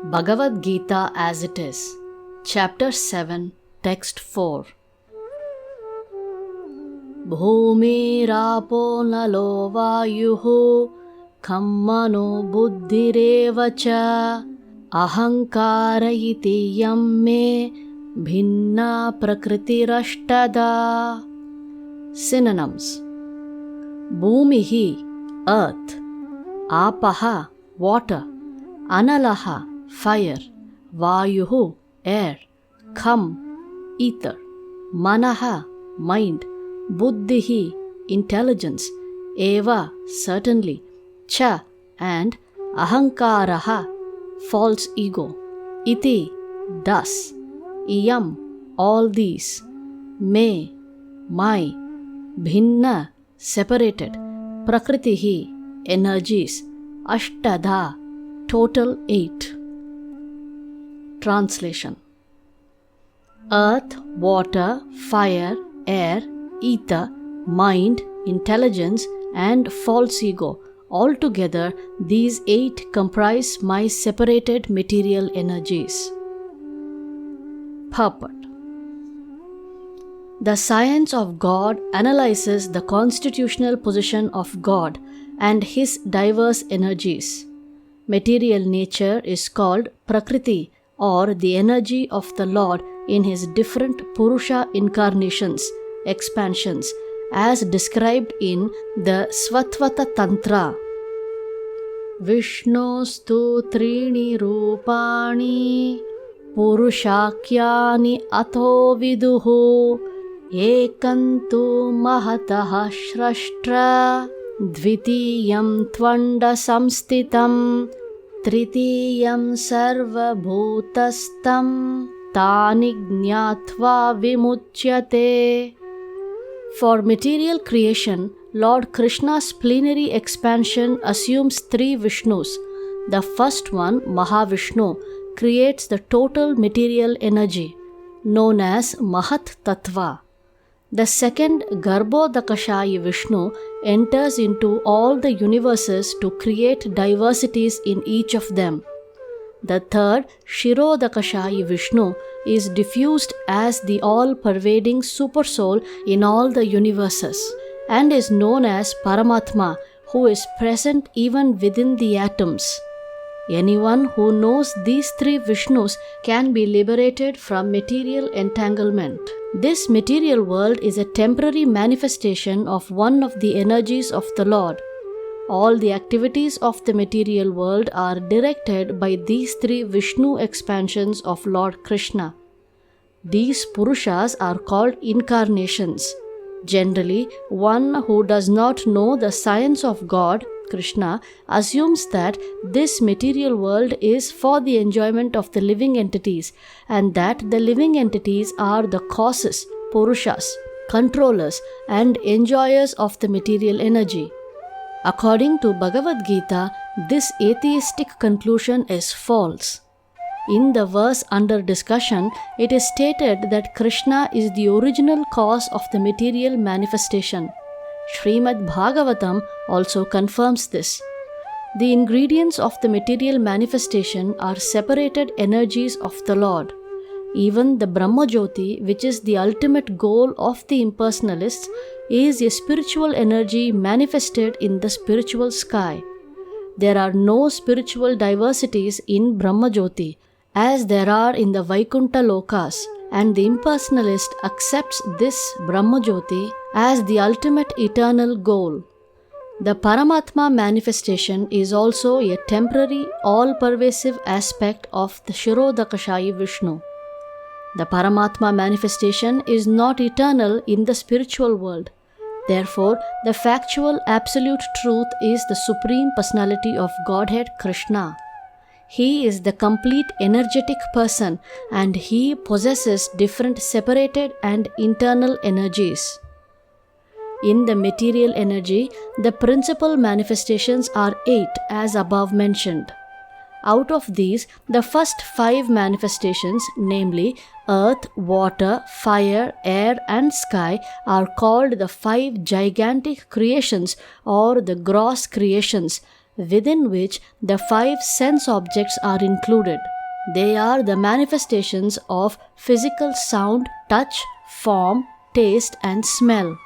Bhagavad Gita as it is, Chapter 7, Text 4. Bhumirapo nalo vayuhu khammano buddhireva cha ahankara iti yamme bhinna prakritirashtada. Synonyms: Bhumihi, earth; Apaha, water; Analaha, fire; Vayuhu, air; Kham, ether; Manaha, mind; Buddhihi, intelligence; Eva, certainly; Cha, and Ahankaraha, false ego; Iti, thus; Iyam, all these; Me, my; Bhinna, separated; Prakritihi, energies; Ashtada, total 8. Translation: Earth, water, fire, air, ether, mind, intelligence, and false ego. Altogether, these 8 comprise my separated material energies. Purport: The science of God analyzes the constitutional position of God and His diverse energies. Material nature is called Prakriti, or the energy of the Lord in His different Purusha incarnations, expansions, as described in the Svatvata Tantra. Vishnostu trini rupani purushakyani ato viduhu ekantu mahataha shrashtra dvitiyam tvanda samstitam tritiyam sarva bhutastam tani jnatva vimuchyate. For material creation, Lord Krishna's plenary expansion assumes 3 Vishnus. The first one, Mahavishnu, creates the total material energy, known as Mahat Tattva. The second, Garbhodakashayi Vishnu, enters into all the universes to create diversities in each of them. The third, Shirodakashayi Vishnu, is diffused as the all-pervading Supersoul in all the universes, and is known as Paramatma, who is present even within the atoms. Anyone who knows these 3 Vishnus can be liberated from material entanglement. This material world is a temporary manifestation of one of the energies of the Lord. All the activities of the material world are directed by these 3 Vishnu expansions of Lord Krishna. These Purushas are called incarnations. Generally, one who does not know the science of God, Krishna, assumes that this material world is for the enjoyment of the living entities, and that the living entities are the causes, Purushas, controllers, and enjoyers of the material energy. According to Bhagavad Gita, this atheistic conclusion is false. In the verse under discussion, it is stated that Krishna is the original cause of the material manifestation. Srimad Bhagavatam also confirms this. The ingredients of the material manifestation are separated energies of the Lord. Even the Brahmajyoti, which is the ultimate goal of the impersonalists, is a spiritual energy manifested in the spiritual sky. There are no spiritual diversities in Brahmajyoti, as there are in the Vaikuntha Lokas, and the impersonalist accepts this Brahmajyoti as the ultimate eternal goal. The Paramatma manifestation is also a temporary, all-pervasive aspect of the Shirodakashayi Vishnu. The Paramatma manifestation is not eternal in the spiritual world. Therefore, the factual absolute truth is the Supreme Personality of Godhead Krishna. He is the complete energetic person, and He possesses different separated and internal energies. In the material energy, the principal manifestations are 8 as above mentioned. Out of these, the first 5 manifestations, namely earth, water, fire, air and sky, are called the 5 gigantic creations or the gross creations, within which the 5 sense objects are included. They are the manifestations of physical sound, touch, form, taste and smell.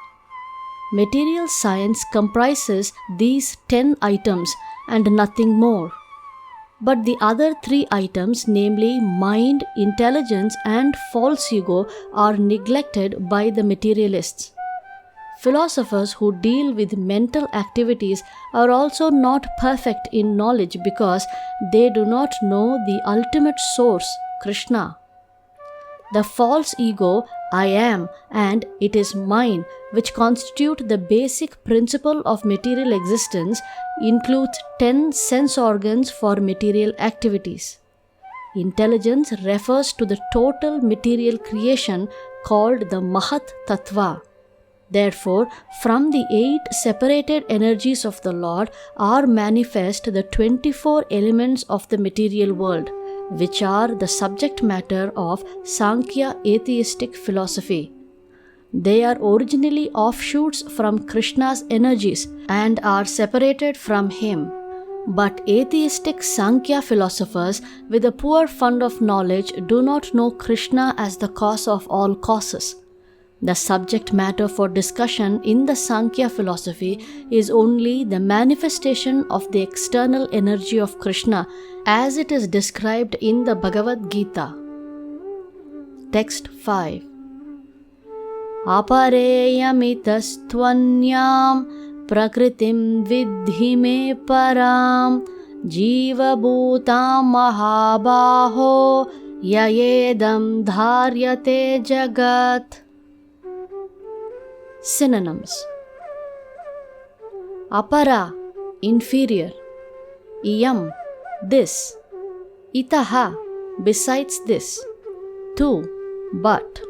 Material science comprises these 10 items and nothing more. But the other 3 items, namely mind, intelligence and false ego, are neglected by the materialists. Philosophers who deal with mental activities are also not perfect in knowledge because they do not know the ultimate source, Krishna. The false ego, I am and it is mine, which constitute the basic principle of material existence, includes 10 sense organs for material activities. Intelligence refers to the total material creation called the Mahat Tattva. Therefore, from the 8 separated energies of the Lord are manifest the 24 elements of the material world, which are the subject matter of Sankhya atheistic philosophy. They are originally offshoots from Krishna's energies and are separated from him. But atheistic Sankhya philosophers with a poor fund of knowledge do not know Krishna as the cause of all causes. The subject matter for discussion in the Sankhya philosophy is only the manifestation of the external energy of Krishna as it is described in the Bhagavad Gita. Text 5. Apareyamitastvanyam prakritim vidhi me param jiva bhutam mahabaho yayedam dharyate jagat. Synonyms. Apara, inferior. Iyam, this. Itaha, besides this. Tu, but.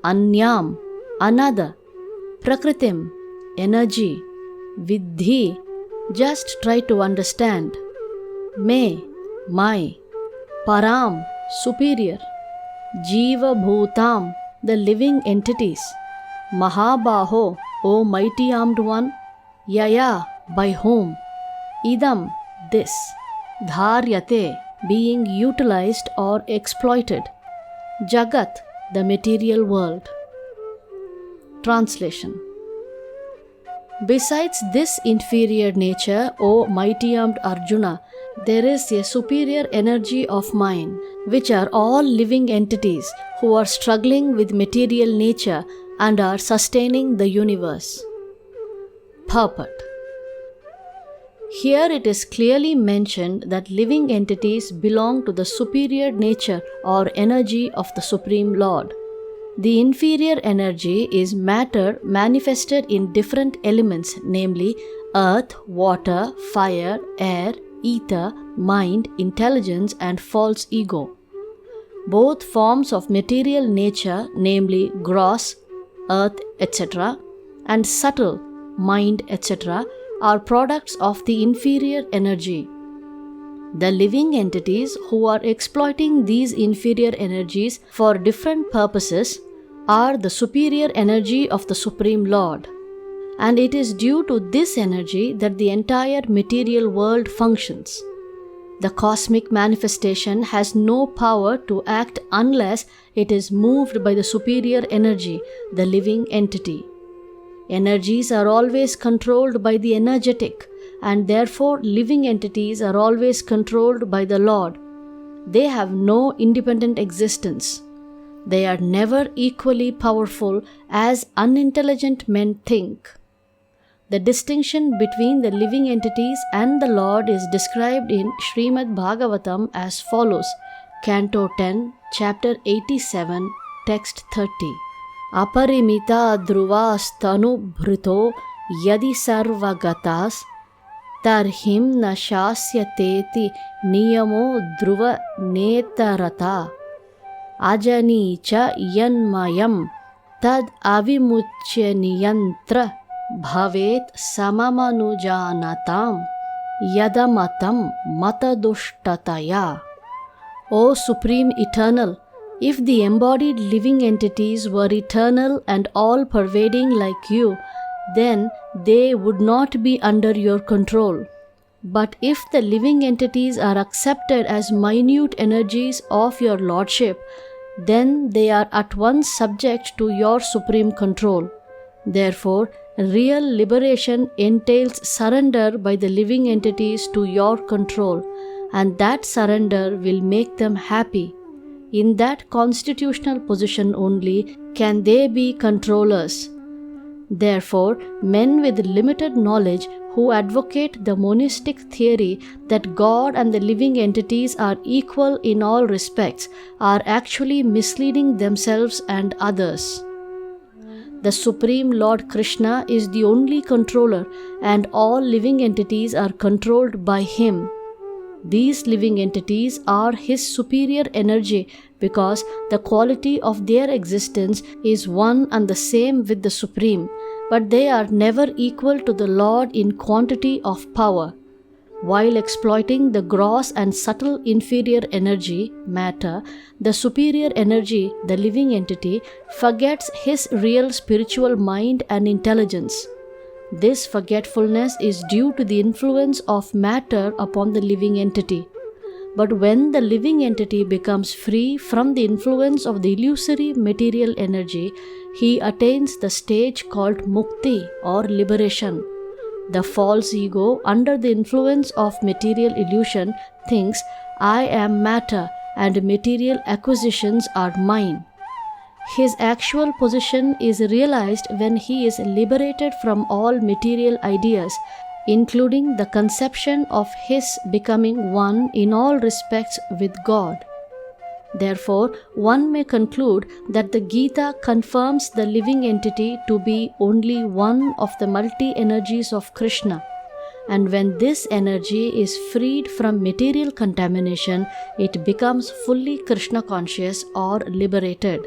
Anyam, another. Prakritim, energy. Vidhi, just try to understand. Me, my. Param, superior. Jiva bhutam, the living entities. Mahabaho, O mighty armed one. Yaya, by whom. Idam, this. Dharyate, being utilized or exploited. Jagat, the material world. Translation. Besides this inferior nature, O mighty armed Arjuna, there is a superior energy of mind, which are all living entities who are struggling with material nature and are sustaining the universe. Purport. Here it is clearly mentioned that living entities belong to the superior nature or energy of the Supreme Lord. The inferior energy is matter manifested in different elements, namely earth, water, fire, air, ether, mind, intelligence, and false ego. Both forms of material nature, namely gross, earth, etc., and subtle, mind, etc., are products of the inferior energy. The living entities who are exploiting these inferior energies for different purposes are the superior energy of the Supreme Lord. And it is due to this energy that the entire material world functions. The cosmic manifestation has no power to act unless it is moved by the superior energy, the living entity. Energies are always controlled by the energetic, and therefore living entities are always controlled by the Lord. They have no independent existence. They are never equally powerful as unintelligent men think. The distinction between the living entities and the Lord is described in Srimad Bhagavatam as follows, Canto 10, Chapter 87, Text 30. Aparimita dhruvastanu bhrito yadi sarvagatas tarhim na shasyateti niyamo dhruva netarata ajani cha yanmayam tad avimuchya niyantra bhavet samamanujaanatam. yadamatam matadushtaya. O Supreme Eternal, if the embodied living entities were eternal and all-pervading like you, then they would not be under your control. But if the living entities are accepted as minute energies of your Lordship, then they are at once subject to your supreme control. Therefore, real liberation entails surrender by the living entities to your control, and that surrender will make them happy. In that constitutional position only can they be controllers. Therefore, men with limited knowledge who advocate the monistic theory that God and the living entities are equal in all respects are actually misleading themselves and others. The Supreme Lord Krishna is the only controller, and all living entities are controlled by Him. These living entities are His superior energy because the quality of their existence is one and the same with the Supreme, but they are never equal to the Lord in quantity of power. While exploiting the gross and subtle inferior energy, matter, the superior energy, the living entity, forgets his real spiritual mind and intelligence. This forgetfulness is due to the influence of matter upon the living entity. But when the living entity becomes free from the influence of the illusory material energy, he attains the stage called mukti or liberation. The false ego, under the influence of material illusion, thinks, I am matter and material acquisitions are mine. His actual position is realized when he is liberated from all material ideas, including the conception of his becoming one in all respects with God. Therefore, one may conclude that the Gita confirms the living entity to be only one of the multi-energies of Krishna. And when this energy is freed from material contamination, it becomes fully Krishna conscious or liberated.